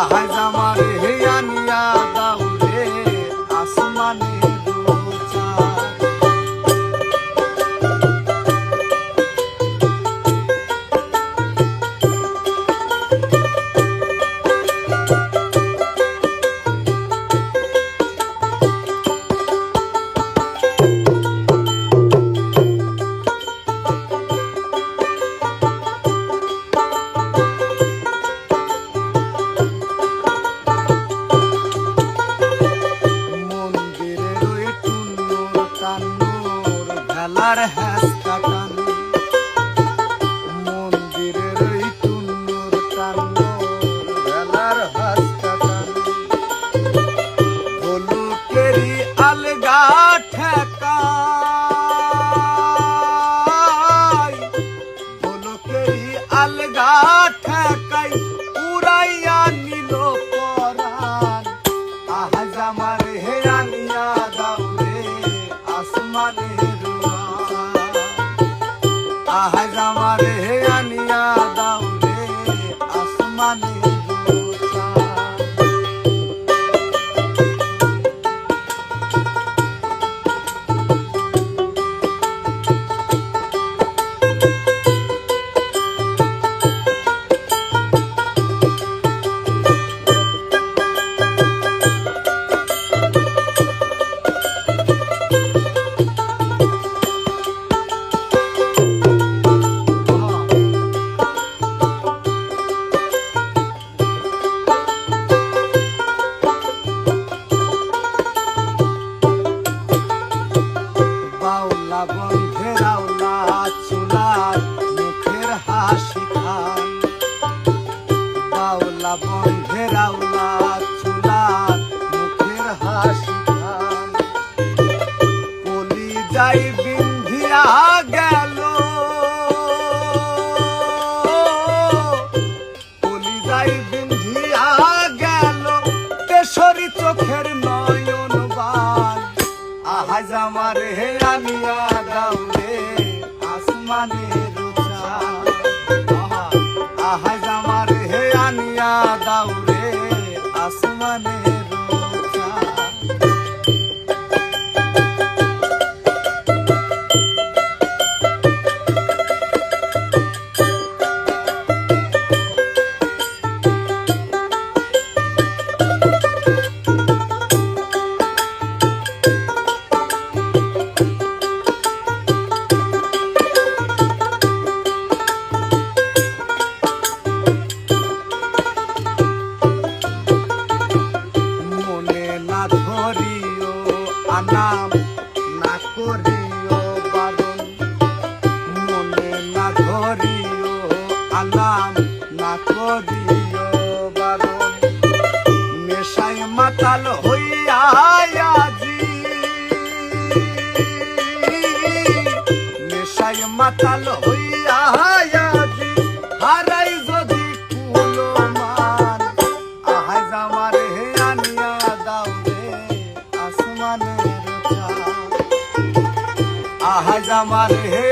আহাজ আমার হে আনিয়া দাও রে আসমানের চাঁদ। ভেলার হ্যাঁসকা টান মন্দিরের ওই টুন্নুর টান্নুর ভেলার হ্যাঁসকা টান হলুকেরি আলগা ঠেকাই হলুকেরি আলগা ঠেকাই উড়াইয়া নিল পরাণ। আহাজ আমার হে আনিয়া দাও রে আসমানের আহাজ আমার হে আনিয়া দাও রে আসমানের বন্ধের আওলা চুলার মুখের হাসি খান বাউলা বন্ধের আওলা চুলার মুখের হাসি খান কলি যাই বিন্ধিয়া গেল কলি যাই বিন্ধিয়া গেল তেসরি চোখের নয়ন বান। আহাজ আমার হে আনিয়া দাও রে আসমানের চাঁদ। আহাজ আমার হে আনিয়া দাও রে আসমানের চাঁদ। ধরিও আনাম না করিও বারণ মনে না ধরিও আনাম না করিও বারণ নেশায় মাতাল হইয়া আজি নেশায় মাতাল হইয়া আজি হারাই যদি কুলো মান। আহাজ আমার হে আনিয়া দাও রে আসমানের চাঁদ। আহাজ আমার হে